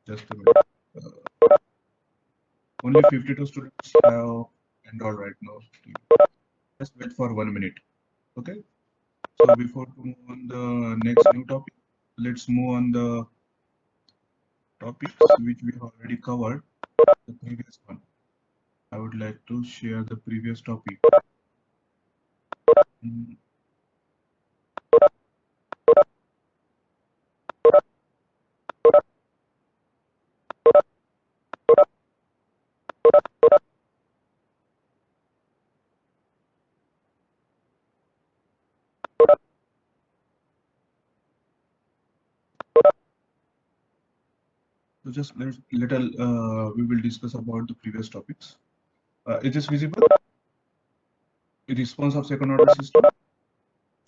Just a minute. Only 52 students have enrolled right now. Just wait for 1 minute. Okay. So before to move on the next new topic, let's move on the topics which we have already covered. The previous one. I would like to share the previous topic. So just little we will discuss about the previous topics. Is this visible? The response of second order system.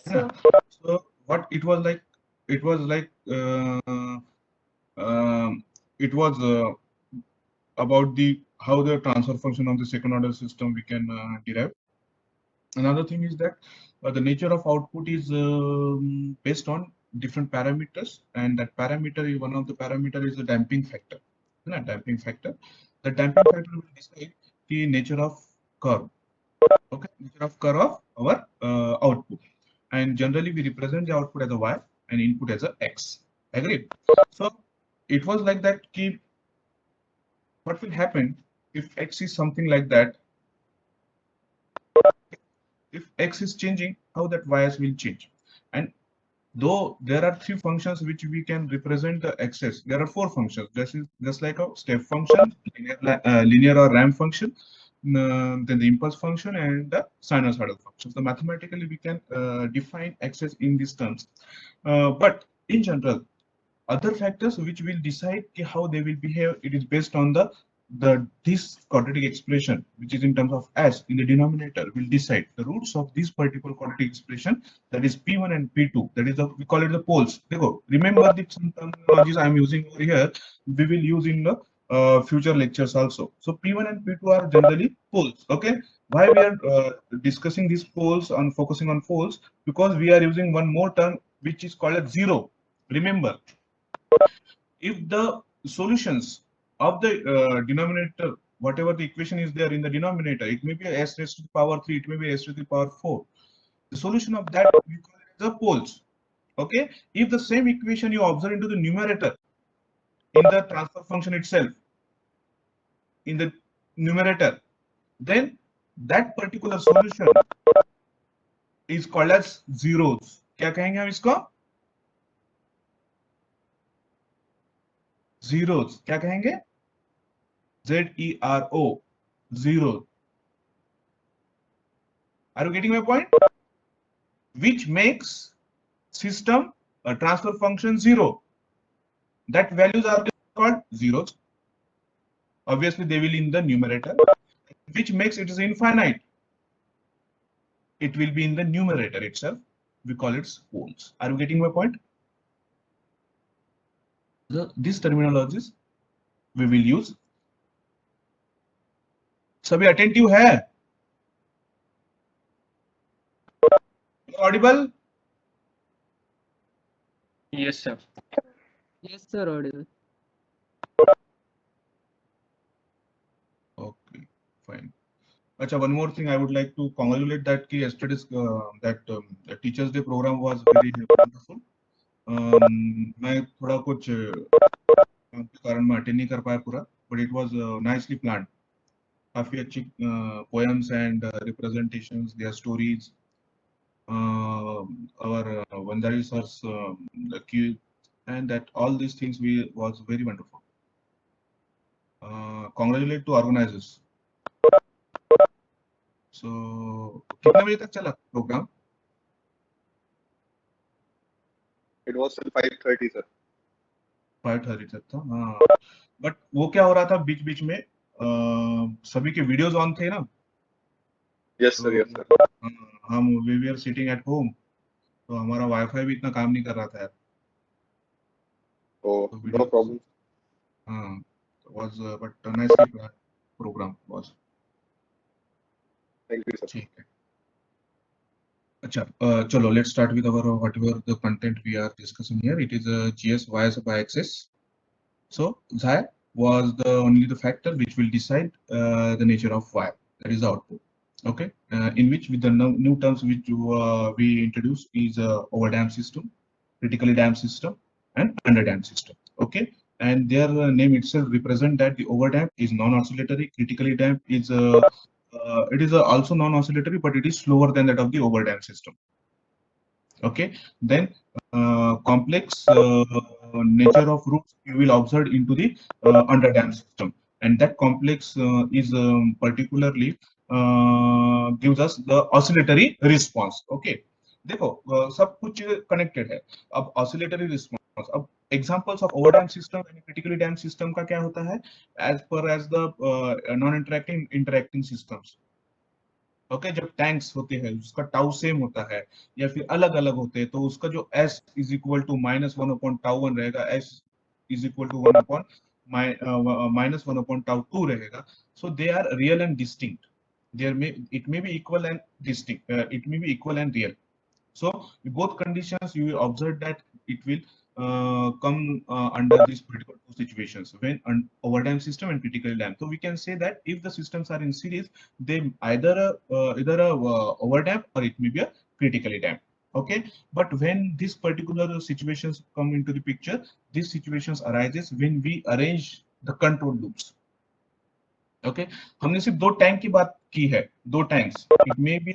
Yeah. So what it was like? It was like it was about the how the transfer function of the second order system we can derive. Another thing is that the nature of output is based on different parameters, and that parameter is one of the parameter is the damping factor. Damping factor. The damping factor will decide the nature of curve. Okay, nature of curve of our output, and generally we represent the output as a y and input as a x. Agreed. So it was like that. Keep what will happen if x is something like that. If x is changing, how that y's will change. And though there are three functions which we can represent the x's, there are four functions. This is just like a step function, linear or ramp function, then the impulse function, and the sinusoidal function. So mathematically we can define x's in these terms. But in general, other factors which will decide how they will behave, it is based on this quadratic expression, which is in terms of s in the denominator, will decide the roots of this particular quadratic expression, that is p1 and p2. That is we call it the poles. Remember the some terminologies I am using over here, we will use in the future lectures also. So p1 and p2 are generally poles. Okay, why we are discussing these poles and focusing on poles? Because we are using one more term which is called as zero. Remember, if the solutions of the denominator, whatever the equation is there in the denominator, it may be s raised to the power 3, it may be s to the power 4. The solution of that we call it the poles. Okay, if the same equation you observe into the numerator in the transfer function itself, in the numerator, then that particular solution is called as zeros. क्या कहेंगे हम इसको? Zeros. क्या कहेंगे? ZERO. Zero. Are you getting my point? Which makes system a transfer function zero. That values are called zeros. Obviously, they will in the numerator. Which makes it is infinite. It will be in the numerator itself. We call it poles. Are you getting my point? These terminologies we will use. सभी attentive है? Audible? Yes, sir. Yes, sir, audible. Okay, fine. Acha, one more thing I would like to congratulate that yesterday's the Teachers Day program was very wonderful. मैं थोड़ा कुछ काम के कारण मैं attend नहीं कर पाया पूरा, but it was nicely planned. काफी अच्छी poems and representations, their stories. Our Vandari sir's the cue, and that all these things was very wonderful. Congratulate to organizers. So कितने बजे तक चला programme? It was till 5:30, sir. 5:30 तक था. हाँ. But वो क्या हो रहा था बीच बीच में सभी के वीडियोस ऑन थे ना. Yes, sir. Yes, sir. हम we were sitting at home, तो हमारा वाईफाई भी इतना काम नहीं कर रहा था यार. Oh, तो no videos, problem. हाँ, was but nicely planned program was. Thank you, sir. ठीक है. अच्छा, चलो let's start with our whatever the content we are discussing here. It is GS, YS by axis. So xi was the only the factor which will decide the nature of y, that is output. Okay, in which with the new terms which we introduced is overdamped system, critically damped system, and underdamped system. Okay, and their name itself represent that the overdamped is non-oscillatory, critically damped is it is also non-oscillatory, but it is slower than that of the overdamped system. Okay, then complex nature of roots you will observe into the underdam system, and that complex is particularly gives us the oscillatory response. Okay, देखो सब कुछ connected है. अब oscillatory response, अब examples of overdam system and critically damped system का क्या होता है as per as the non interacting interacting systems. Okay, जब टैंक्स होते हैं उसका टाउ सेम होता है या फिर अलग अलग होते हैं, तो उसका जो S is equal to minus one upon tau one रहेगा, S is equal to one upon minus one upon tau two रहेगा. So they are real and distinct. There may it may be equal and distinct, it may be equal and real. So in both conditions, you will observe that it will come under these particular two situations when overdam system and critical dam. So we can say that if the systems are in series, they either a overdam or it may be a critically dam. Okay, but when these particular situations come into the picture, these situations arises when we arrange the control loops. Okay, हमने सिर्फ दो tank की बात की है, दो tanks, it may B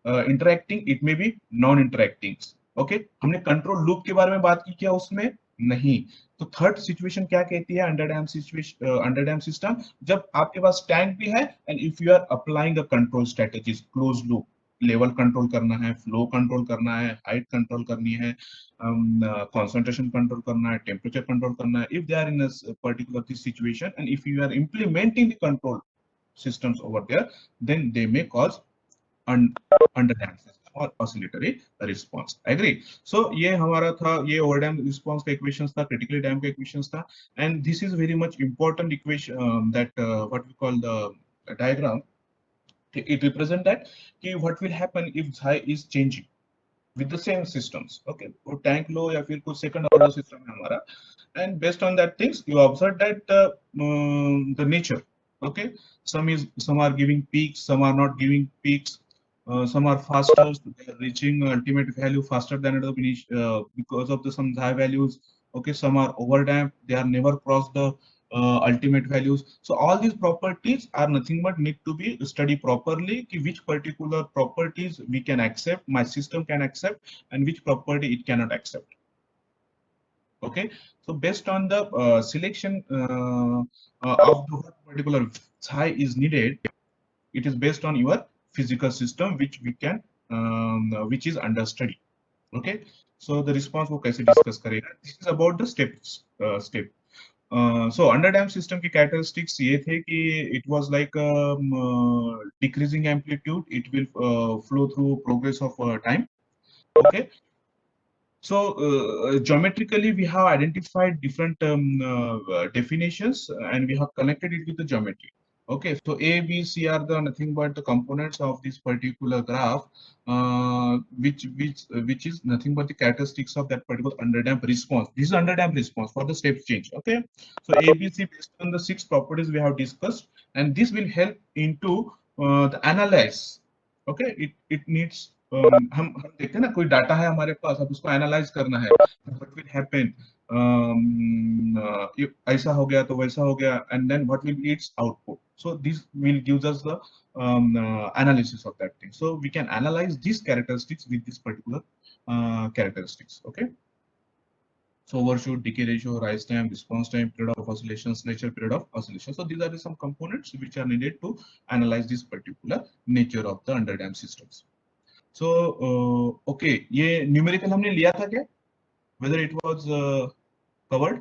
interacting, it may B non interacting. Okay, हमने control loop के बारे में बात की क्या उसमें? नहीं. तो थर्ड सिचुएशन क्या कहती है under damped situation, under damped system, जब आपके पास टैंक भी है and if you are applying a control strategies, close loop, level control करना है, फ्लो कंट्रोल करना है, हाइट कंट्रोल करनी है, concentration control करना है, temperature control करना है. If they are in a particular situation and if you are implementing the control systems over there, then they may cause underdamped system or oscillatory response. Agree? So ये हमारा था, ये overdamped response का equations था, critically damped का equations था, and this is very much important equation that what we call the diagram. It represent that what will happen if xi is changing with the same systems. Okay, तो tank लो या फिर कुछ second order system है हमारा, and based on that things you observe that the nature. Okay, some are giving peaks, some are not giving peaks, some are faster, so they are reaching ultimate value faster than the because of the some high values. Okay, some are overdamped, they are never cross the ultimate values. So all these properties are nothing but need to be studied properly, ki which particular properties we can accept, my system can accept, and which property it cannot accept. Okay, so based on the selection of the particular psi is needed, it is based on your physical system which we can which is under study. Okay, so the response वो कैसे discuss करेगा? This is about the step. So underdamped system की characteristics ये थे कि it was like decreasing amplitude, it will flow through progress of time. Okay, so geometrically we have identified different definitions and we have connected it with the geometry. Okay, so A, B, C are the nothing but the components of this particular graph, which is nothing but the characteristics of that particular underdamped response. This is underdamped response for the step change. Okay, so A, B, C based on the 6 properties we have discussed, and this will help into the analyze. Okay, it needs हम देखते हैं ना, कोई data है हमारे पास, अब उसको analyse करना है, व्हाट विल हैपन, ऐसा हो गया तो वैसा हो गया, and then what will its output. So this will gives us the analysis of that thing. So we can analyze these characteristics with this particular characteristics. Okay, so overshoot, decay ratio, rise time, response time, period of oscillations, nature, period of oscillation. So these are the some components which are needed to analyze this particular nature of the underdamped systems. So okay, ये numerical हमने लिया था क्या? Whether it was covered?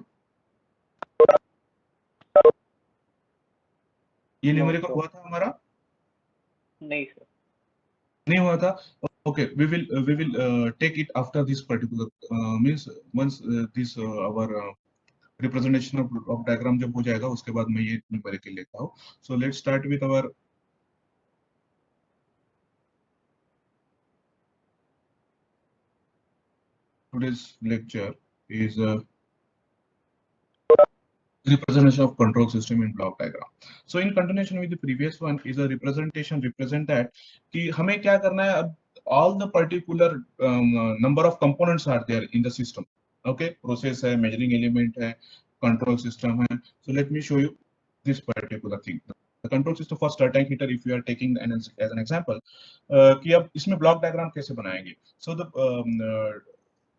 ये No, numerical sir. हुआ था हमारा? नहीं सर. नहीं हुआ था. Okay, we will take it after this particular means once this our representation of diagram जब हो जाएगा उसके बाद मैं ये न्यूमेरिकल लेता हूँ. So let's start with our today's lecture is representation of control system in block diagram. So in continuation with the previous one is a representation represent that कि हमें क्या करना है अब all the particular number of components are there in the system. Okay, process है, measuring element है, control system है. So let me show you this particular thing. The control system for stir tank heater, if you are taking as an example, कि अब इसमें block diagram कैसे बनाएंगे? So the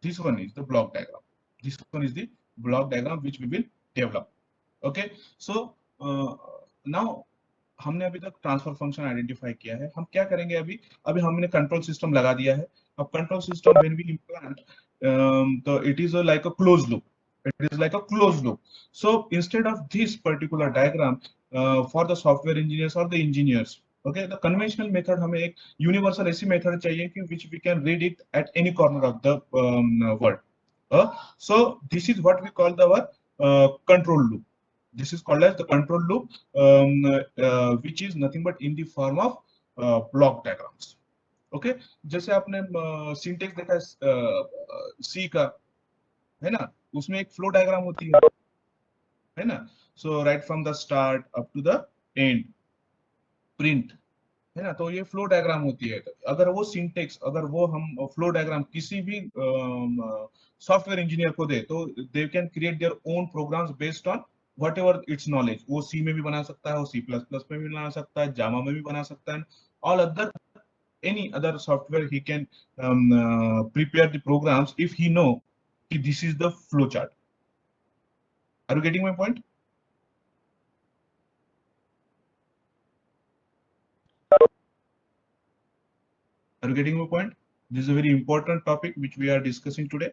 this one is the block diagram. This one is the block diagram which we will develop. Okay, so now हमने अभी तक transfer function identify किया है. हम क्या करेंगे अभी अभी हमने कंट्रोल सिस्टम लगा दिया है. अब control system when we implant तो it is like a close loop. It is like a closed loop. So instead of this particular diagram for the software engineers or the engineers, okay, the conventional method हमें एक universal ऐसी method चाहिए कि which we can read it at any corner of the world. So this is what we call the control loop. This is called as the control loop, which is nothing but in the form of block diagrams. Okay, जैसे आपने syntax देखा सी का है ना, उसमें एक flow diagram होती है ना. So right from the start up to the end print है ना, तो ये फ्लो डायग्राम होती है. अगर वो सिंटेक्स अगर वो हम फ्लो डायग्राम किसी भी सॉफ्टवेयर इंजीनियर को दे तो they can create their own programs based on whatever its knowledge. वो सी में भी बना सकता है, वो सी प्लस प्लस में भी बना सकता है, जावा में भी बना सकता है, all other any other software he can prepare the programs if he know this is the flow chart. Are you getting my point? Are you getting my point? This is a very important topic which we are discussing today.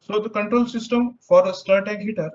So the control system for a stir tank heater,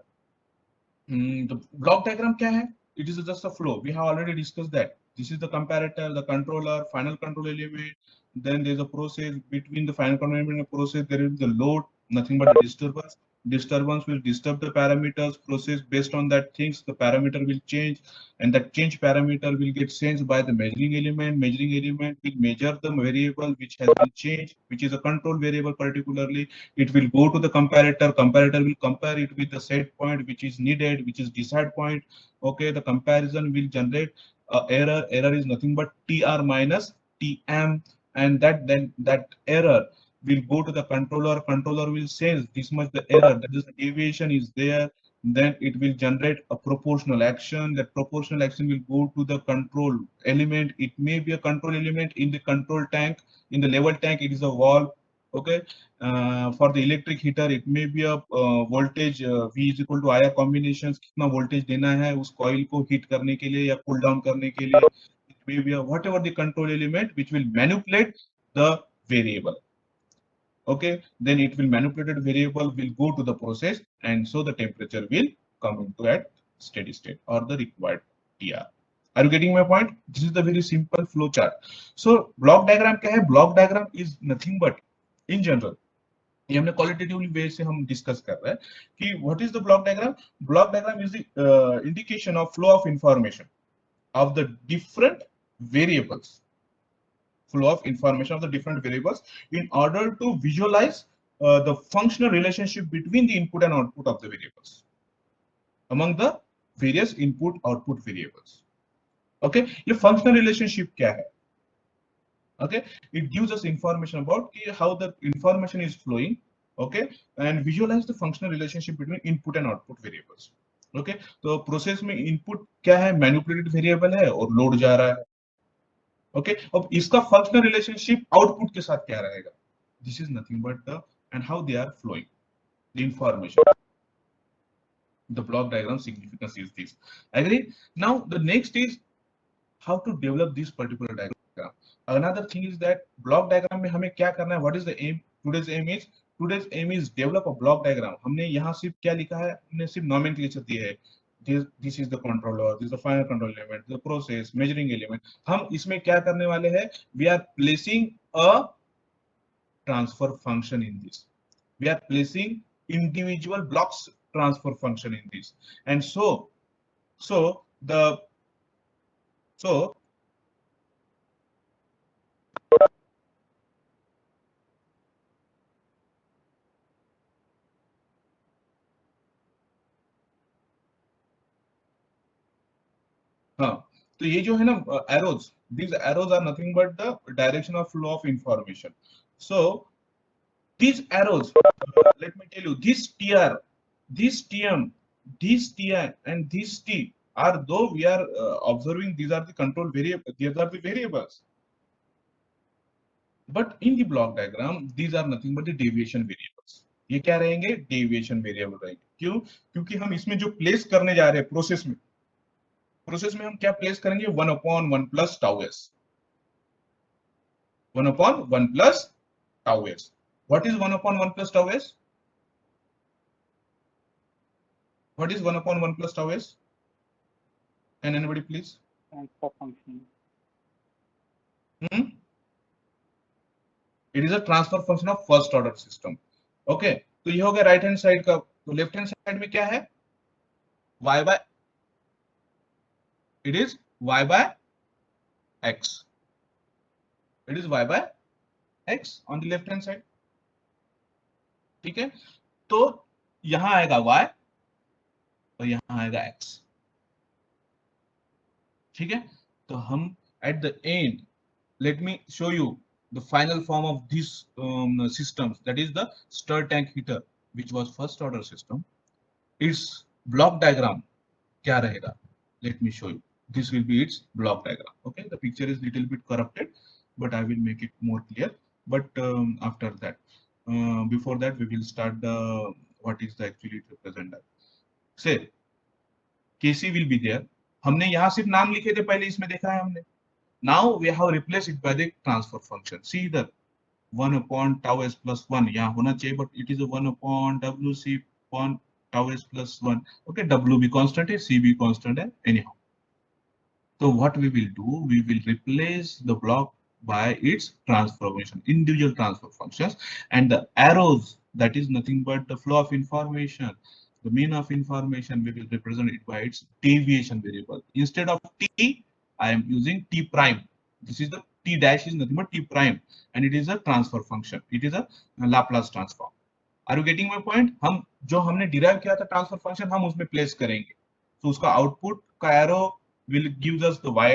the block diagram kya hai? It is just a flow. We have already discussed that. This is the comparator, the controller, final control element. Then there's a process between the final control element and the process. There is the load, nothing but a disturbance. Disturbance will disturb the parameters. Process based on that things, the parameter will change, and that change parameter will get changed by the measuring element. Measuring element will measure the variable which has been changed, which is a control variable particularly. It will go to the comparator. Comparator will compare it with the set point which is needed, which is decide point. Okay, the comparison will generate error. Error is nothing but tr minus tm, and that error will go to the controller. Controller will say this much the error, that is the deviation is there. Then it will generate a proportional action. That proportional action will go to the control element. It may be a control element in the control tank. In the level tank, it is a valve. Okay, for the electric heater, it may be a voltage V is equal to IR combinations. कितना voltage देना है उस coil को heat करने के लिए या cool down करने के लिए. It may be a whatever the control element which will manipulate the variable. Okay, then it will manipulated variable will go to the process, and so the temperature will come into at steady state or the required TR. Are you getting my point? This is the very simple flow chart. So block diagram क्या है? Block diagram is nothing but in general ये हमने qualitatively वे से हम discuss कर रहे हैं कि what is the block diagram. Block diagram is the indication of flow of information of the different variables, flow of information of the different variables in order to visualize the functional relationship between the input and output of the variables among the various input output variables. Okay, ये functional relationship क्या है? Okay, it gives us information about how the information is flowing. Okay, and visualize the functional relationship between input and output variables. Okay, तो process में input क्या है? Manipulated variable है और load जा रहा है. ओके, अब इसका फंक्शनल रिलेशनशिप आउटपुट के साथ क्या रहेगा? This is nothing but the end how they are flowing the information. The block diagram significance is this. Agree? Now the next is how to develop this particular diagram. Another thing is that block diagram में हमें क्या करना है? What is the aim? Today's aim is develop a block diagram. हमने यहाँ सिर्फ क्या लिखा है? हमने सिर्फ nomenclature दिया है. This is the controller, this is the final control element, the process, measuring element. हम इसमें क्या करने वाले हैं? We are placing a transfer function in this. We are placing individual blocks transfer function in this, and so हाँ, तो ये जो है ना arrows, these arrows are nothing but the direction of flow of information. So these arrows, let me tell you, this TR, this TM, this TI, and this T are, though we are observing, these are the control variable, these are the variables. But in the block diagram, these are nothing but the deviation variables. ये क्या रहेंगे? Deviation variable रहेंगे. क्यों? क्योंकि हम इसमें जो place करने जा रहे हैं प्रोसेस में हम क्या प्लेस करेंगे? 1/1 plus tau s. 1/1 plus tau s. What is 1/1 plus tau s? What is 1/1 plus tau s? Can anybody please? Transfer function. Hmm? It is a transfer function of first order system. Okay, तो ये हो गया right hand side का. तो left hand side में क्या है? y by, it is y by x. It is y by x on the left hand side. ठीक है, तो यहां आएगा y और यहां आएगा x. ठीक है, तो हम at the end, let me show you the final form of these systems, that is the stir tank heater, which was first order system. Its block diagram क्या रहेगा? Let me show you. This will be its block diagram. Okay, the picture is little bit corrupted, but I will make it more clear. But after that, before that, we will start the what is the actually represent. Say KC will be there. हमने यहाँ सिर्फ नाम लिखे थे पहले, इसमें देखा है हमने. Now we have replaced it by the transfer function. See the 1 upon tau s plus 1 यहाँ होना चाहिए, but it is a 1 upon wc upon tau s plus 1. Okay, w भी constant है, c भी constant है. Anyhow, so what we will do, we will replace the block by its transformation, individual transfer functions, and the arrows, that is nothing but the flow of information, the mean of information, we will represent it by its deviation variable. Instead of t, I am using t prime. This is the t dash is nothing but t prime, and it is a transfer function. It is a Laplace transform. Are you getting my point? हम जो हमने derive किया था transfer function, हम उसमें place करेंगे. So उसका output का arrow will gives us the y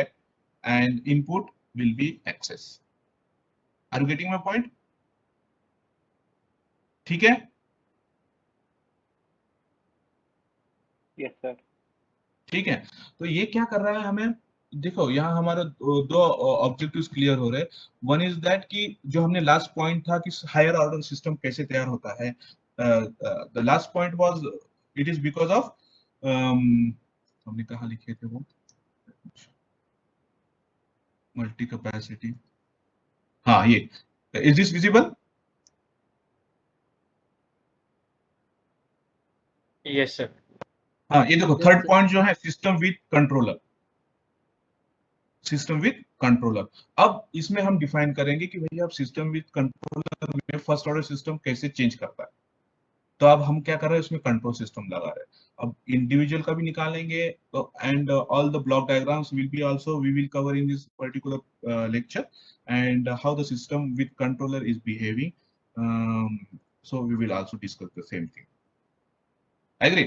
and input will be xs. Are you getting my point? ठीक है? Yes, sir. ठीक है, तो ये क्या कर रहा है हमें? देखो यहाँ हमारा दो ऑब्जेक्टिव्स क्लियर हो रहे हैं. वन इज दैट कि जो हमने लास्ट पॉइंट था कि हायर ऑर्डर सिस्टम कैसे तैयार होता है. The last point was it is because of हमने कहाँ लिखे थे वो मल्टी कैपेसिटी. हाँ, ये is this visible? Yes, sir. हाँ, ये देखो Yes, थर्ड sir. पॉइंट जो है system with controller. System with controller. अब इसमें हम डिफाइन करेंगे कि भैया अब सिस्टम विद कंट्रोलर में फर्स्ट ऑर्डर सिस्टम कैसे चेंज करता है. तो अब हम क्या कर रहे हैं, इसमें कंट्रोल सिस्टम लगा रहे हैं. अब इंडिविजुअल का भी निकालेंगे, तो and all the block diagrams will be also we will cover in this particular lecture, and how the system with controller is behaving. So we will also discuss the same thing. Agree?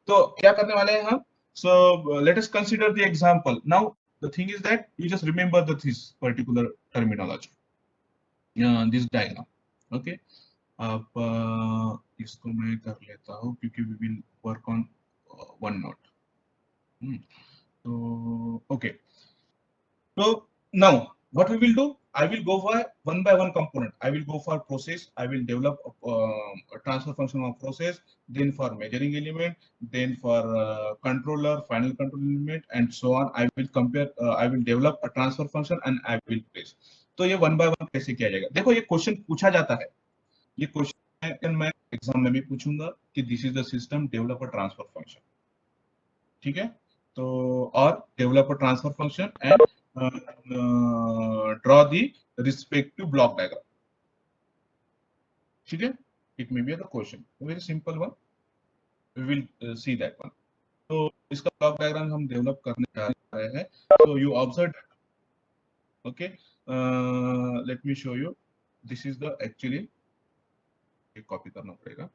तो क्या करने वाले हैं हम? So let us consider the example. Now the thing is that you just remember this particular terminology, this diagram. Okay, अब इसको मैं कर लेता हूँ क्योंकि we will work on one note. तो okay, so now what we will do, I will go for one by one component. I will go for process, I will develop a transfer function of process, then for measuring element, then for controller, final control element, and so on. I will compare, I will develop a transfer function and I will place. तो ये one by one कैसे किया जाएगा? देखो ये question पूछा जाता है. ये क्वेश्चन मैं एग्जाम में भी पूछूंगा कि this is the system develop a transfer function. ठीक है, तो और develop a transfer function and draw the respective block diagram. ठीक है, it may be the question, a very simple one. We will see that one. तो इसका block diagram हम develop करने जा रहे हैं. So you observe, okay, let me show you. This is the actually copy करना पड़ेगा.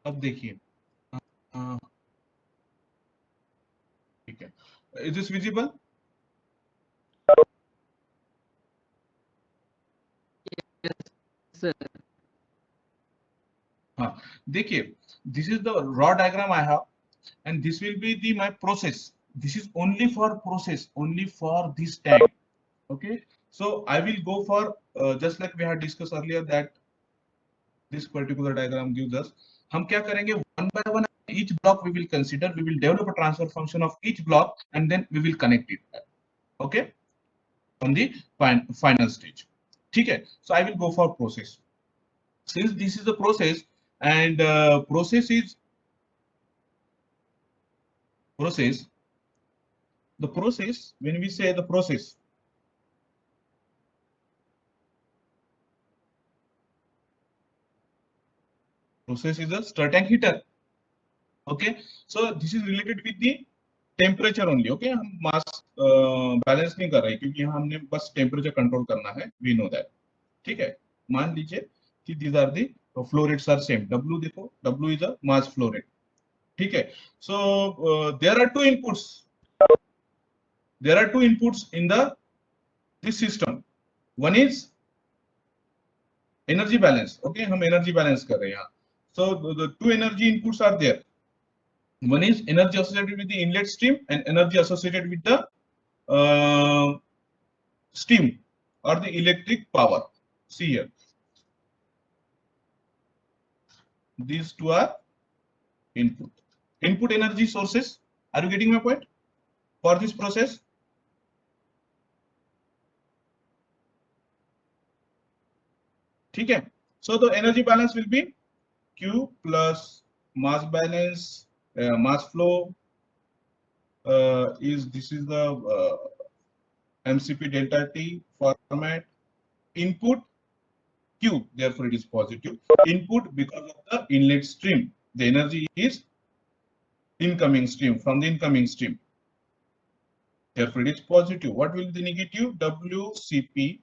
अब देखिए, अ, ठीक है, इज दिस विजिबल? Sir. हाँ, देखिए, this is the raw diagram I have, and this will be the my process. This is only for process, only for this tank. Okay, so I will go for just like we had discussed earlier that this particular diagram gives us. हम क्या करेंगे, one by one each block we will consider. We will develop a transfer function of each block, and then we will connect it. Okay, on the final stage. ठीक है, so I will go for process. Since this is a process, and process is process, the process, when we say the process is a stir tank heater. Okay, so this is related with the temperature only. Okay, हम mass balance नहीं कर रहे क्योंकि यहाँ हमने बस temperature control करना है. We know that. ठीक है, मान लीजिए कि these are the flow rates are same. W देखो, W is a mass flow rate. ठीक है, so there are two inputs, there are two inputs in the this system. One is energy balance. Okay, हम energy balance कर रहे हैं यहाँ. So the two energy inputs are there. One is energy associated with the inlet stream and energy associated with the steam or the electric power. See here, these two are input energy sources. Are you getting my point for this process? ठीक है, so the energy balance will be Q plus mass balance, mass flow is this is the MCP delta T format. Input Q, therefore it is positive. Input because of the inlet stream. The energy is incoming stream, from the incoming stream. Therefore it is positive. What will be the negative? WCP.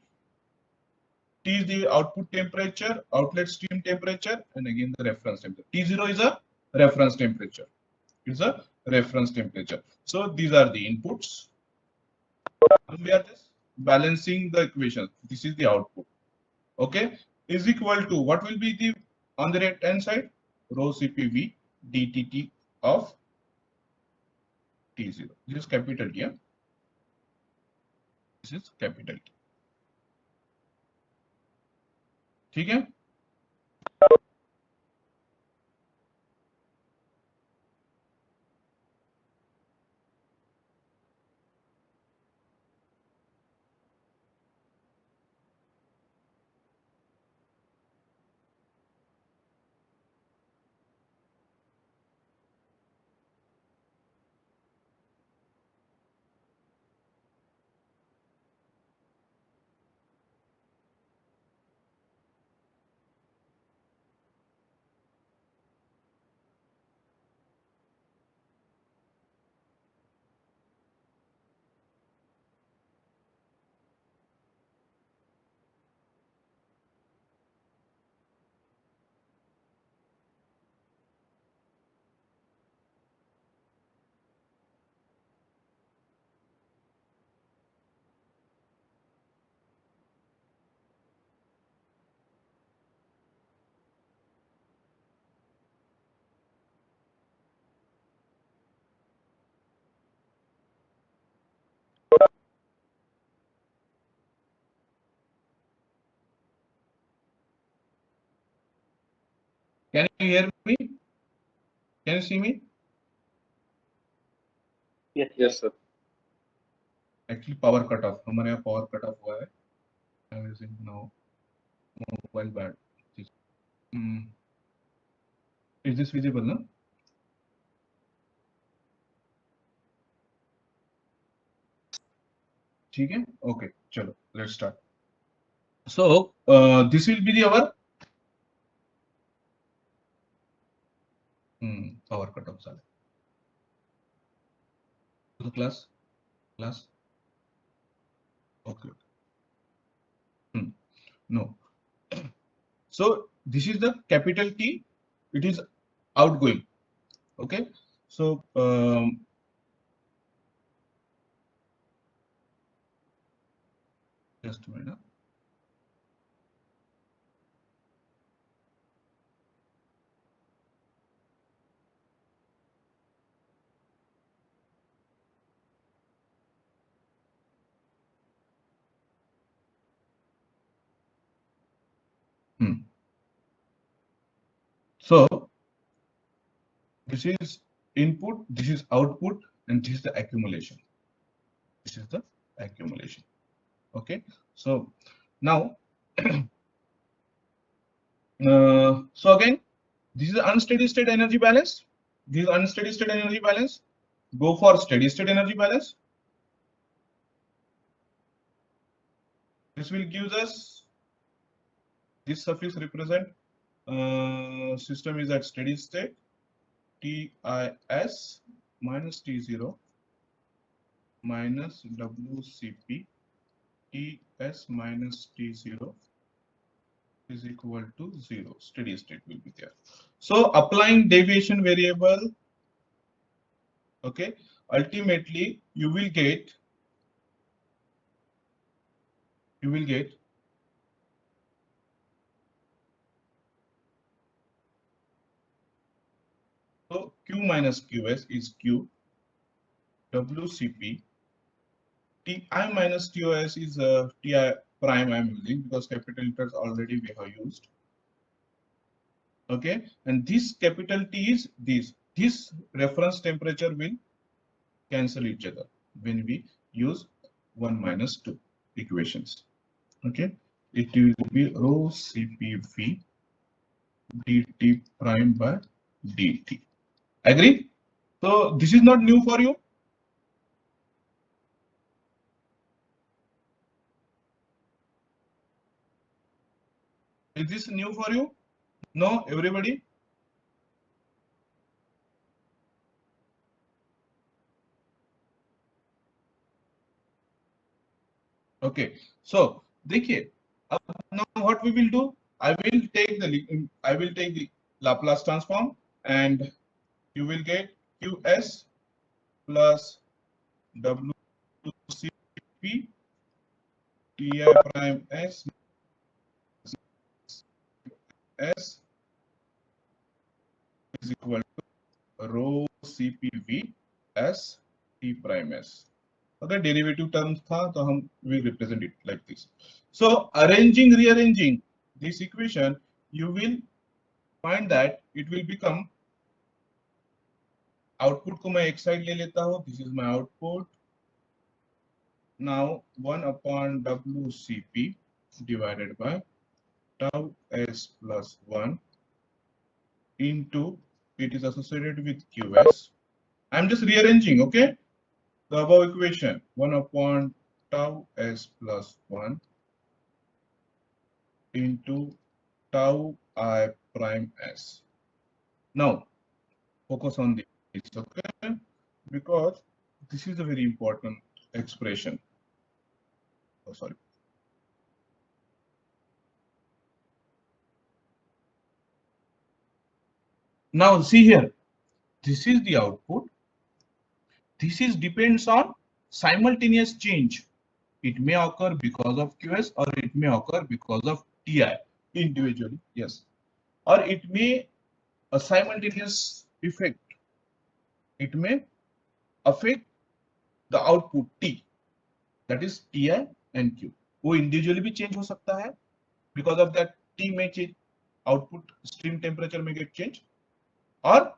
T is the output temperature, outlet stream temperature, and again the reference temperature. T0 is a reference temperature. It's a reference temperature. So these are the inputs. And we are just balancing the equation. This is the output. Okay, is equal to what will be the on the right hand side? Rho CPV dTT of T0. This is capital T. This is capital T. ठीक है, can you hear me? Can you see me? Yes, Yes, sir. Actually power cut off. हमारे यहाँ power cut off हुआ है. I'm using now mobile band. Is this visible ना? ठीक है, okay, चलो let's start. So this will be the our power cut off झालं. The class okay. No. So this is the capital T. It is outgoing. Okay, so just a minute. So this is input, this is output, and this is the accumulation. This is the accumulation. Okay, so now so again, this is unsteady state energy balance. This is unsteady state energy balance. Go for steady state energy balance. This will give us, this suffix represent system is at steady state, TIS minus T0 minus WCP, TS minus T0 is equal to 0. Steady state will be there. So applying deviation variable, okay, ultimately you will get so Q minus QS is Q, WCP, Ti minus TOS is Ti prime I'm using because capital letters already we have used. Okay, and this capital T is this reference temperature will cancel each other when we use 1 minus 2 equations. Okay, it will be rho CPV dt prime by dt. Agree? So this is not new for you. Is this new for you? No, everybody? Okay, so देखिए, now what we will do? I will take the Laplace transform, and you will get QS plus WCP Ti prime S S is equal to rho CPV S T prime S. अगर derivative terms था तो हम will represent it like this. So rearranging this equation, you will find that it will become, output को मैं एक side ले लेता हूँ, this is my output. Now 1 upon WCP divided by tau S plus 1 into, it is associated with QS. I'm just rearranging, okay? The above equation, 1 upon tau S plus 1 into tau I prime S. Now, focus on this, okay? Because this is a very important expression. Oh, sorry. Now, see here, this is the output. This is depends on simultaneous change. It may occur because of QS or it may occur because of TI individually, yes. Or it may a simultaneous effect. It may affect the output T, that is Ti and Q. वो individually भी change हो सकता है, because of that T may change, output stream temperature may get change, और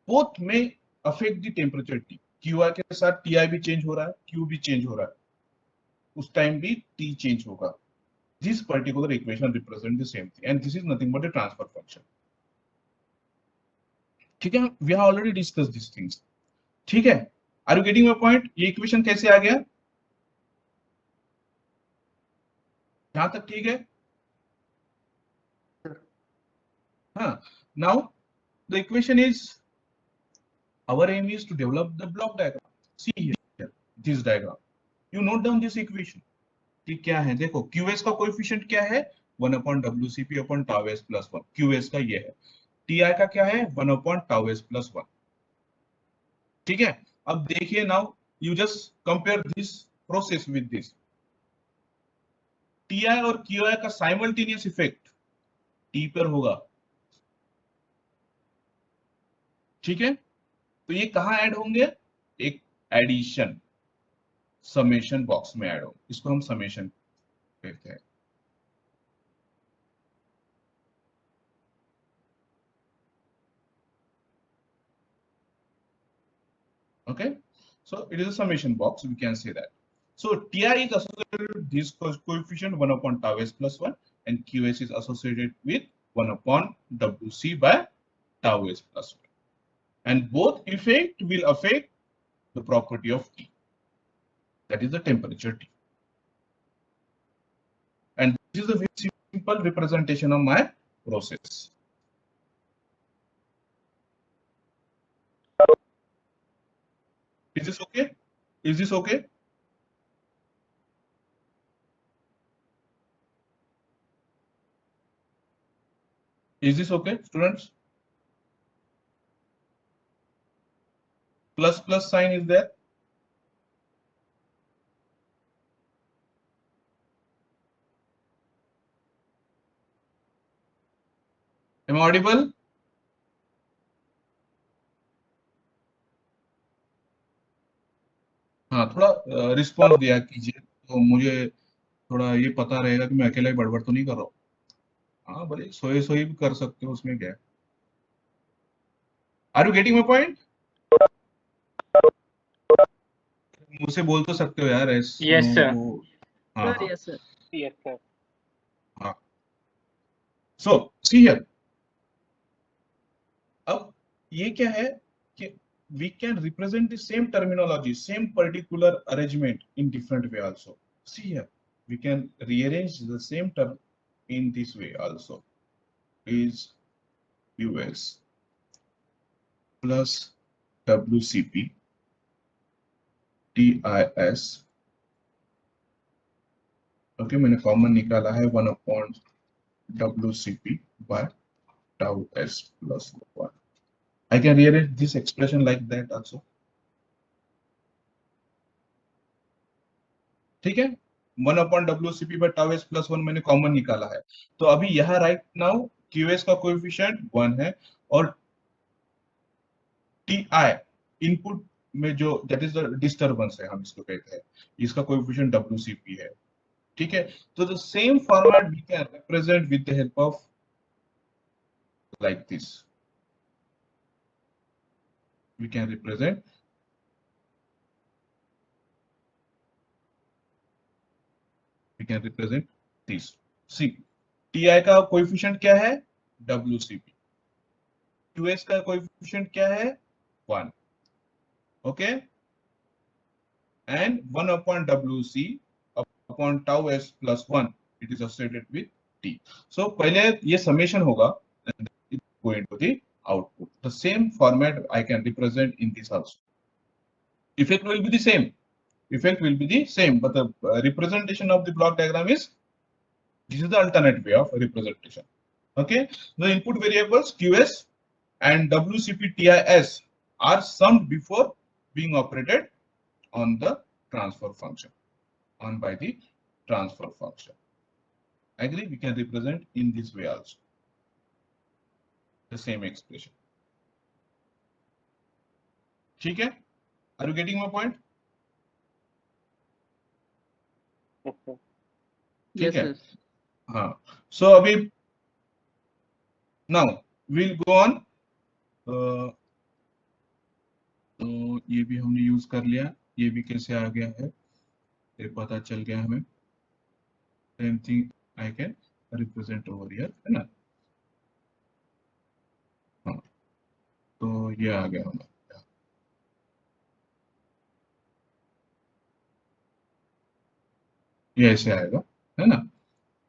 both may affect the temperature T. QI के साथ TI भी change हो रहा है, Q भी change हो रहा है, उस time भी T change होगा. This particular equation represents the same thing, and this is nothing but a transfer function. ठीक है, we have already discussed these things. ठीक है, are you getting my point? ये equation कैसे आ गया? जहां तक ठीक है? हाँ. Now the equation is, our aim is to develop the block diagram. See here, this diagram. You note down this equation. कि क्या है, देखो QS का कोएफिशिएंट क्या है, 1 upon WCP upon tau S plus 1. QS का ये है. टी आई का क्या है 1/tau s+1। ठीक है, अब देखिए now you just compare this process with this, T I और क्यू आई का साइमल्टेनियस इफेक्ट टी पर होगा। ठीक है, तो ये कहाँ ऐड होंगे, एक एडिशन समेशन बॉक्स में ऐड हो, इसको हम समेशन कहते हैं। Okay, so it is a summation box, we can say that. So ti is associated with this coefficient 1/tau s+1, and qs is associated with 1/wc by tau s+1, and both effect will affect the property of T, that is the temperature T. And this is a very simple representation of my process. Is this okay? Is this okay? Is this okay, students? Plus sign is there. Am I audible? हाँ, थोड़ा response दिया कीजिए तो मुझे थोड़ा ये पता रहेगा कि मैं अकेला ही बड़बड़ तो नहीं कर रहा हूँ। हाँ, भले सोए सोए भी कर सकते हो, उसमें क्या है। Are you getting my point? मुझसे बोल तो सकते हो यार, एस Yes, नो sir. वो। हाँ Sir, हाँ yes, sir. Yes, sir. हाँ। सो सी हियर, अब ये क्या है कि we can represent the same terminology, same particular arrangement in different way also. See here, we can rearrange the same term in this way also. Is US plus WCP TIS, okay, मैंने common निकाला है 1/WCP by tau s+1. I can rearrange this expression like that also. ठीक है, 1/WCP by tau s+1 मैंने common निकाला है, तो अभी यहाँ राइट नाउ QS का कोएफिशिएंट 1 है और TI इनपुट में जो दैट इज द डिस्टरबेंस है, हम इसको कहते हैं, इसका कोएफिशिएंट WCP है। ठीक है, तो the same format we can represent with the help of like this. We can represent this. See, TI का कोएफिशिएंट क्या है WCP, QS का कोएफिशिएंट क्या है 1, okay, and 1/WC upon tau s+1 it is associated with T. So पहले ये summation होगा and it go into the output. The same format I can represent in this also. Effect will be the same. Effect will be the same, but the representation of the block diagram is, this is the alternate way of representation. Okay, the input variables QS and WCP-TIS are summed before being operated on the transfer function, on by the transfer function. Agree? We can represent in this way also, the same expression. ठीक है? Are you getting my point? Yes, sir. Yes, ठीक है, sir. हाँ, so अभी now we'll go on. तो ये भी हमने यूज कर लिया, ये भी कैसे आ गया है ये पता चल गया हमें। Same thing I can represent over here, है ना। हाँ, तो ये आ गया हमारा, ये ऐसे आएगा, है ना।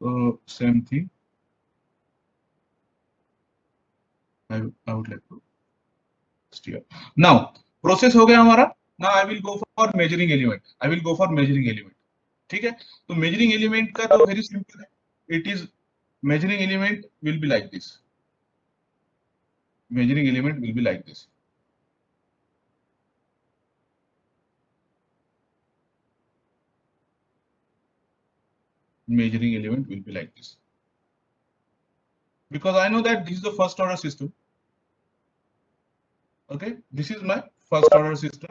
तो same thing I would like to steer. Now process हो गया हमारा। Now I will go for measuring element, I will go for measuring element. ठीक है, तो मेजरिंग एलिमेंट का तो वेरी सिंपल है, it is measuring element will be like this. Measuring element will be like this. Measuring element will be like this. Because I know that this is the first order system. Okay, this is my first order system.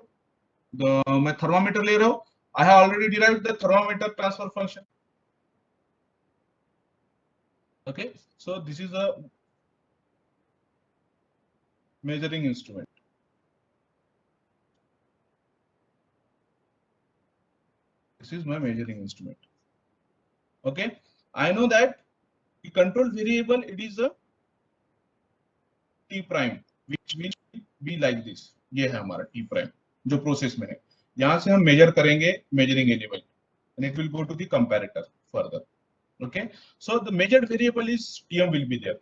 My thermometer ले रहा हूँ. I have already derived the thermometer transfer function. Okay, so this is a measuring instrument. This is my measuring instrument. Okay, I know that the control variable, it is a t prime, which will be like this. ये है हमारा t prime जो process में है. यहाँ से हम major करेंगे measuring element, and it will go to the comparator further. Okay, so the measured variable is tm will be there.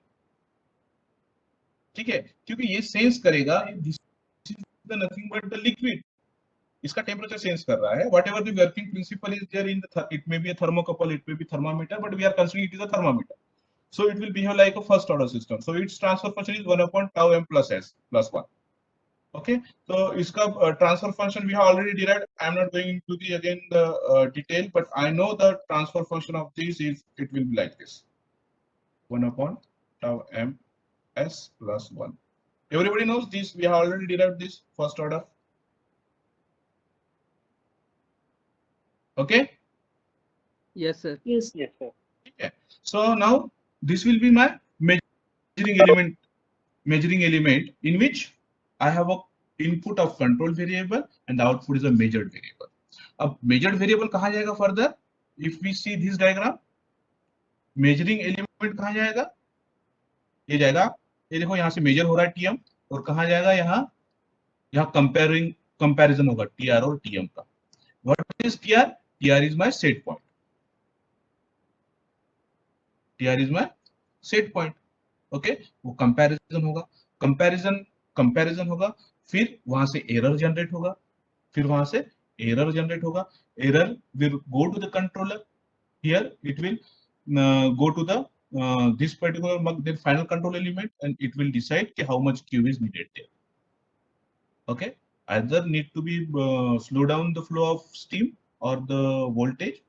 ठीक है, क्योंकि ये सेंस करेगा, this is the nothing but the liquid. इसका टेम्परेचर सेंस कर रहा है. Whatever the working principle is there in the, it may be a thermocouple, it may be thermometer, but we are considering it is a thermometer. So it will behave like a first order system. So its transfer function is 1 upon tau m plus s plus 1. Okay, so iska transfer function we have already derived. I am not going into the again the detail, but I know the transfer function of this is, it will be like this: 1 upon tau m s plus 1. Everybody knows this. We have already derived this first order. Okay. Yes, sir. Yes, sir. Okay. So now this will be my measuring element in which I have a input of control variable and the output is a measured variable. अब measured variable कहाँ जाएगा further? If we see this diagram, measuring element कहाँ जाएगा? ये जाएगा, ये देखो यहाँ से measure हो रहा है TM, और कहाँ जाएगा? यहाँ comparison होगा TR और TM का. What is TR? TR is my set point. TR is my set point. Okay, वो कंपैरिजन होगा, कंपैरिजन होगा, फिर वहां से एरर जनरेट होगा, फिर वहां से एरर जनरेट होगा. Error will go to the controller. Here it will go to the this particular the final control element, and it will decide how much Q is needed there. Okay, either need to be slow down the flow of steam or the voltage,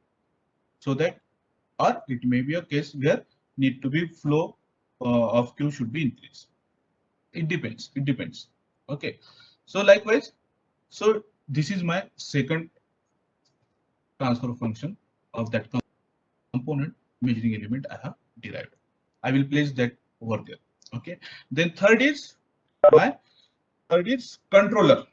so that, or it may be a case where need to be flow of Q should be increased. It depends. It depends. Okay. So likewise, so this is my second transfer function of that component measuring element I have derived. I will place that over there. Okay. Then third is controller.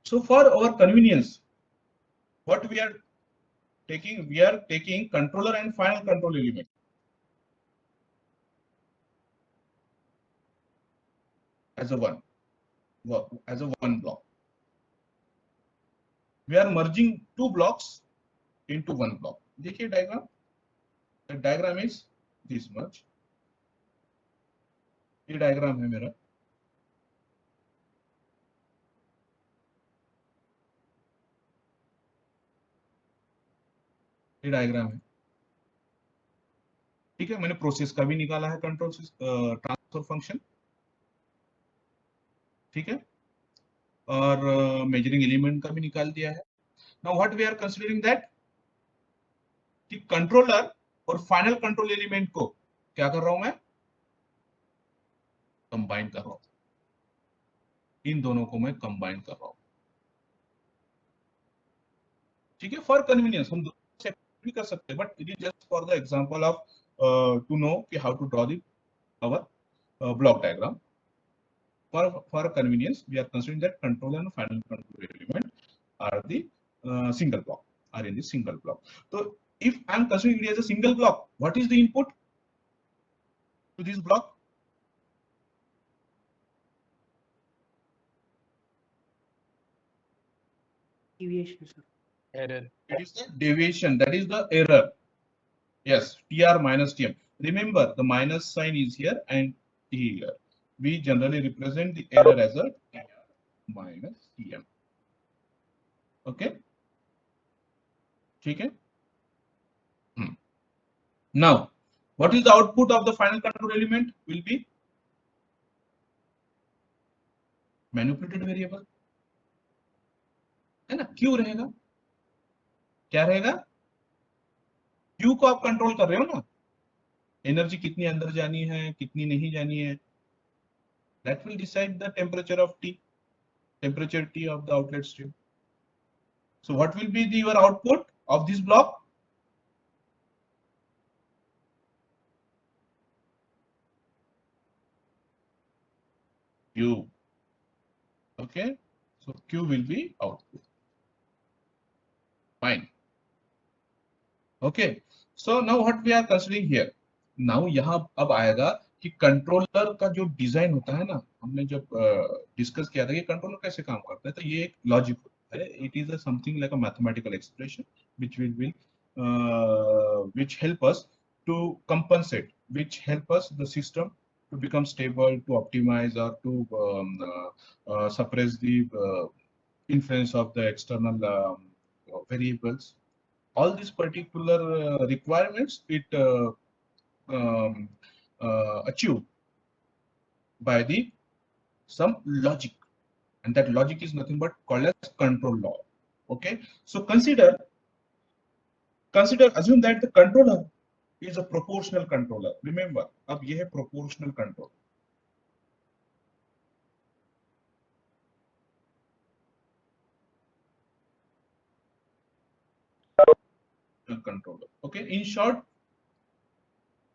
So for our convenience, what we are taking controller and final control element as a one block. We are merging two blocks into one block. देखिए diagram. The diagram is this much. ये diagram है मेरा. ये diagram है. ठीक है, मैंने process का भी निकाला है कंट्रोल ट्रांसफर फंक्शन. ठीक है, और मेजरिंग एलिमेंट का भी निकाल दिया है. Now what we are considering that कि कंट्रोलर और फाइनल कंट्रोल एलिमेंट को क्या कर रहा हूं मैं? कंबाइन कर रहा हूं. इन दोनों को मैं कंबाइन कर रहा हूं. ठीक है, फॉर कन्वीनियंस हम दोनों से भी कर सकते हैं, but it is just for the example of to know कि how to draw the our block diagram. For convenience, we are considering that controller and final control element are the single block, are in the single block. So if I am considering it as a single block, what is the input to this block? Deviation, sir. Error. It is the deviation, that is the error. Yes, TR minus TM. Remember, the minus sign is here and here. We generally represent the error as a TR minus TM. Okay. ठीक है. Now What is the output of the final control element? Will be manipulated variable, है ना? Q रहेगा, क्या रहेगा? Q को आप control कर रहे हो ना, एनर्जी कितनी अंदर जानी है, कितनी नहीं जानी है, that will decide the temperature of T, temperature T of the outlet stream. So what will be your output of this block? Q. Okay, so Q will be output. Fine. Okay, so now what we are considering here, now यहाँ अब आएगा कि controller का जो design होता है ना, हमने जब डिस्कस किया था कि कंट्रोलर कैसे काम करता है, तो ये एक लॉजिक होता है, it is something like a mathematical expression which help us to compensate, which help us the system to become stable, to optimize, or to suppress the influence of the external variables. All these particular requirements it um, achieved by the some logic, and that logic is nothing but called as control law. Okay, so consider assume that the controller is a proportional controller. Remember, अब ये है proportional control. Controller. Okay, in short,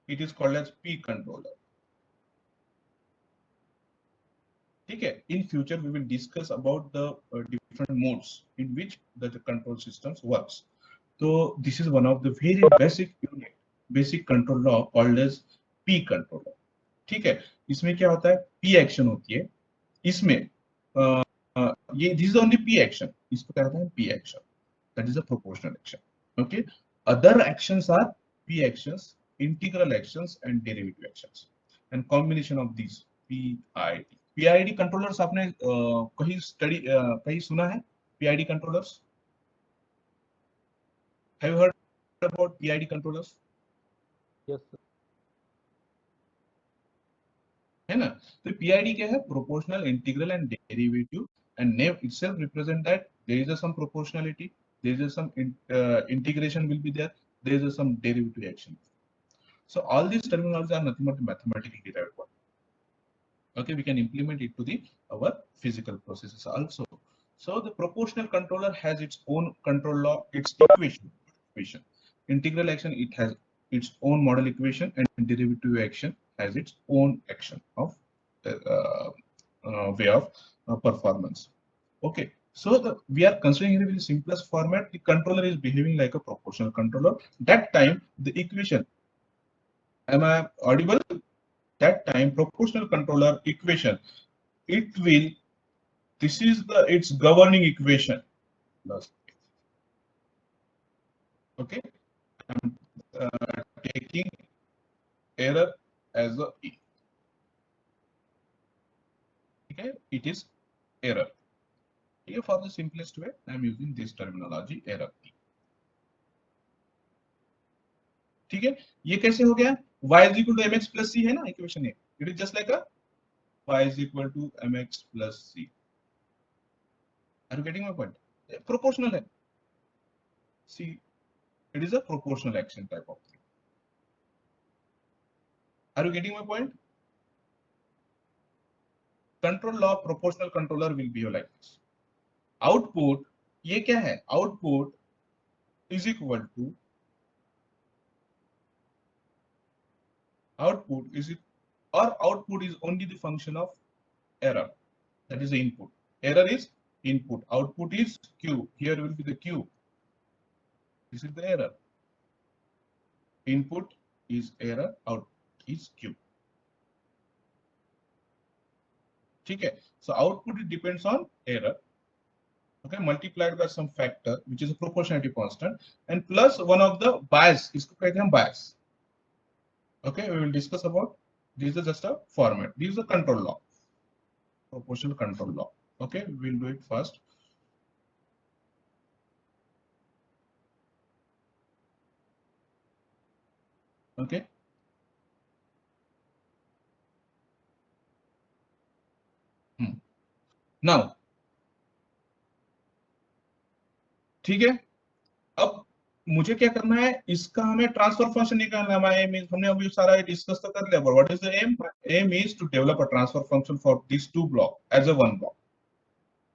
it is called as P controller. Okay, in future we will discuss about the different modes in which the control systems works. So this is one of the very basic unit, basic control law called as P controller. ठीक है, इसमें क्या होता है? P action होती है, इसमें ये this is only P action, इसको क्या कहते हैं? P action, that is a proportional action. Okay, other actions are P actions, integral actions and derivative actions, and combination of these PID. PID controllers आपने कहीं स्टडी कहीं सुना है? PID controllers, have you heard about PID controllers? Yes, sir. है ना? तो PID क्या है? Proportional, integral and derivative, and name itself represent that there is a some proportionality, there is a some integration will be there is a some derivative action. So all these terminologies are nothing but mathematically derived one. Okay, we can implement it to the our physical processes also. So the proportional controller has its own control law, its equation. Integral action, it has its own model equation, and derivative action has its own action of way of performance. Okay, so we are considering in the simplest format, the controller is behaving like a proportional controller. That time the equation, am I audible? That time proportional controller equation, it will, this is the its governing equation. Okay, I'm taking error as a E. Okay, it is error. Here for the simplest way, I am using this terminology, error E. ठीक है, ये कैसे हो गया? Y is equal to mx plus c है ना equation ये, it is just like a y is equal to mx plus c. Are you getting my point? Proportional है. See, it is a proportional action type of thing. Are you getting my point? Control law proportional controller will be like this. Output, ये क्या है? Output is equal to, output is it, or output is only the function of error, that is the input. Error is input, output is q, here will be the q, this is the error. Input is error, output is q. ठीक है, so output it depends on error, okay, multiplied by some factor which is a proportionality constant, and plus one of the bias, इसको कहते हैं bias. Okay, we will discuss about, this is just a format, this is a control law, proportional control law. Okay, we will do it first. Okay, now ठीक है, अब मुझे क्या करना है, इसका हमें ट्रांसफर फंक्शन निकालना है। हमने अभी सारा डिस्कस तो कर लिया, what is the aim? Aim is to develop a transfer function for this two block as a one block.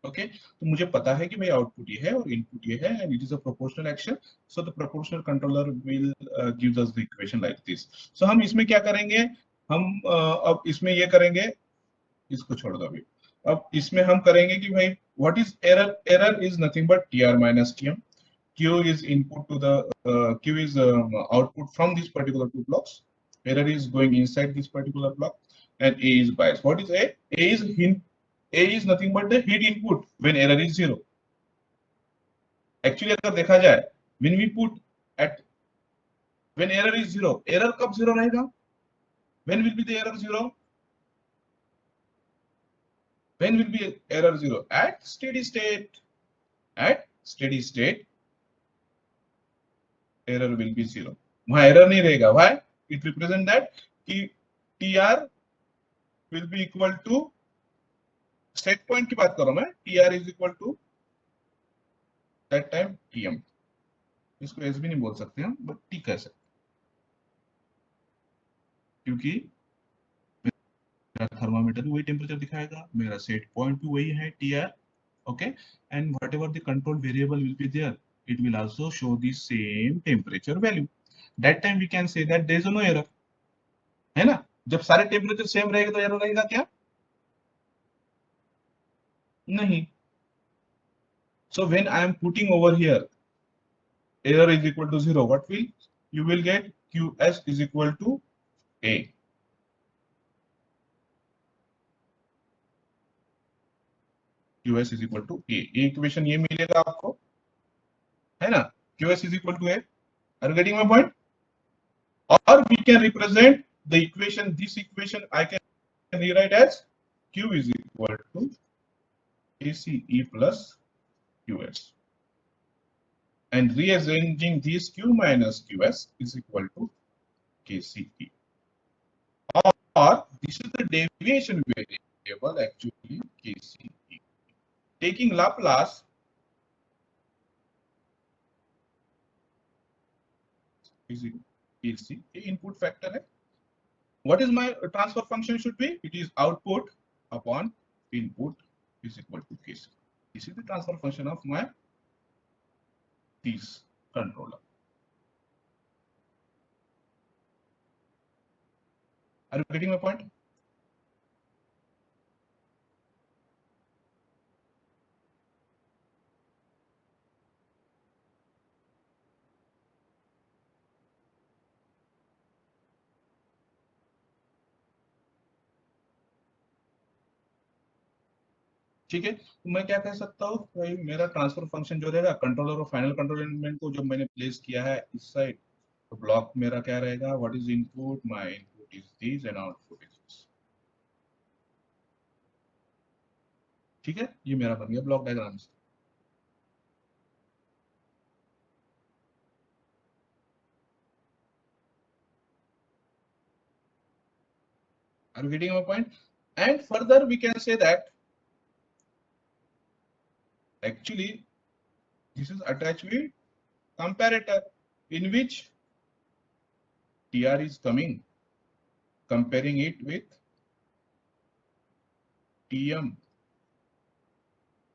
Okay, तो मुझे पता है कि भाई आउटपुट ये है और इनपुट ये है, and it is a proportional action, so the proportional controller will gives us the equation like this. So हम इसमें क्या करेंगे, हम अब इसमें ये करेंगे, इसको छोड़ दो अभी। अब इसमें हम करेंगे कि भाई what is error? Error is nothing but T R minus T M. Q is input to the Q is output from these particular two blocks. Error is going inside this particular block, and A is bias. What is A? A is hint. A is nothing but the hit input when error is zero. Actually, अगर देखा जाए, when we put at when error is zero, error कब zero रहेगा? When will be the error zero? When will be error zero? At steady state. At steady state, error will be zero. वहाँ error नहीं रहेगा. Why? It represent that कि TR will be equal to set point की बात कर रहा हूं मैं, TR is equal to that time TM। इसको एस भी नहीं बोल सकते हम, बट T कह सकते, क्योंकि मेरा थर्मामीटर भी वही टेम्परेचर दिखाएगा, मेरा सेट पॉइंट भी वही है TR। Okay, and whatever the control variable will be there, it will also show the same temperature value. That time we can say that there is no error, है ना? जब सारे temperature same रहेगा तो error रहेगा क्या? नहीं। So when I am putting over here error is equal to zero, what will you will get? QS is equal to A। QS is equal to A। ये इक्वेशन ये मिलेगा आपको, है ना? QS is equal to A। Are you getting my point? Or we can represent the equation, this equation I can rewrite as Q is equal to ACE plus QS, and rearranging this Q minus QS is equal to KCE. Or this is the deviation variable, actually KCE. Taking Laplace is KC, input factor है. What is my transfer function should be? It is output upon input is equal to KC. This is the transfer function of my this controller. Are you getting my point? ठीक है, तो मैं क्या कह सकता हूँ भाई, मेरा ट्रांसफर फंक्शन जो रहेगा कंट्रोलर और फाइनल कंट्रोल एलिमेंट को जब मैंने प्लेस किया है इस साइड, तो ब्लॉक मेरा क्या रहेगा? What is input? My input is this and output is this. ठीक है, ये मेरा बन गया block diagram. Are you getting my point? And further we can say that actually this is attached with comparator, in which TR is coming, comparing it with TM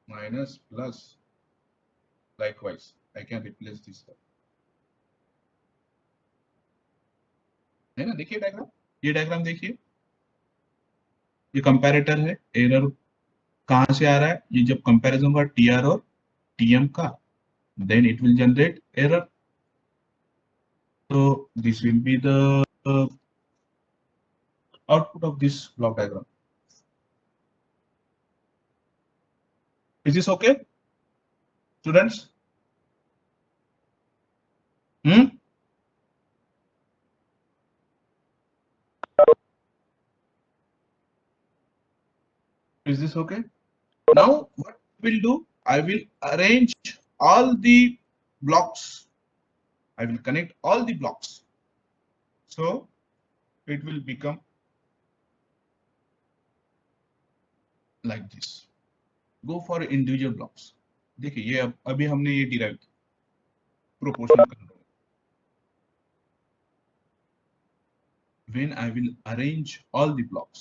minus plus. Likewise, I can replace this, है ना? देखिए diagram, ये diagram देखिए, ये comparator है। Error कहां से आ रहा है? ये जब कंपैरिजन होगा TR और TM का, then it will generate error. So this will be the output of this block diagram. Is this okay, students? Is this okay? Now what we'll do, I will arrange all the blocks. I will connect all the blocks. So it will become like this. Go for individual blocks. देखिए ये अभी हमने ये derive किया proportional control. When I will arrange all the blocks,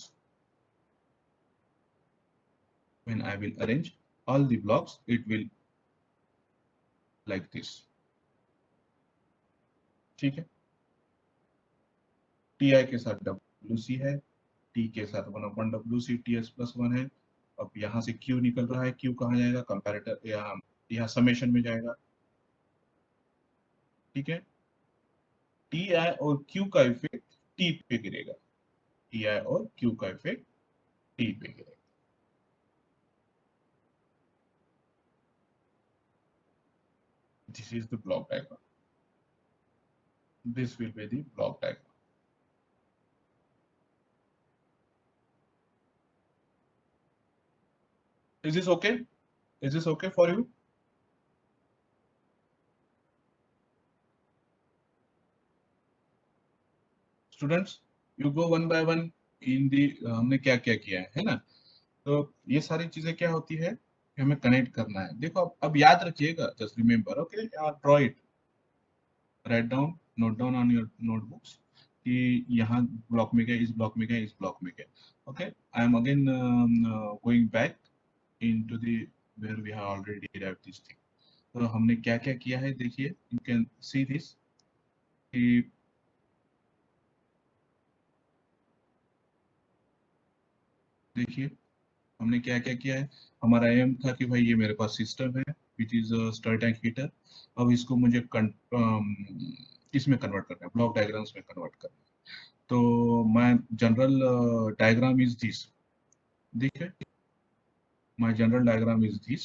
when I will arrange all the blocks, it will like this। ठीक है, ti के साथ wc है, t के साथ 1 wc ts प्लस 1 है। अब यहाँ से q निकल रहा है, q कहाँ जाएगा, कंपैरेटर यहाँ समेशन में जाएगा। ठीक है, ti और q का इफेक्ट t पे गिरेगा, ti और q का इफेक्ट t पे गिरेगा। This is the block diagram. This will be the block diagram. Is this okay? Is this okay for you? Students, you go one by one in the हमने क्या क्या किया है ना। तो ये सारी चीजें क्या होती है कि हमें कनेक्ट करना है। देखो अब याद रखिएगा, just remember, okay, draw it, write down, note down on your notebooks कि यहाँ ब्लॉक में गए, इस ब्लॉक में गए, इस ब्लॉक में गए। Okay, I am again going back into the where we have already derived this thing। तो हमने क्या क्या किया है, देखिए, you can see this कि देखिए हमने क्या क्या किया है। हमारा एम था कि भाई ये मेरे पास सिस्टम है which is stir tank heater. अब इसको मुझे इसमें कन्वर्ट करना है, ब्लॉक डायग्राम्स में कन्वर्ट करना है। तो my general diagram is this, देखिए my general diagram is this.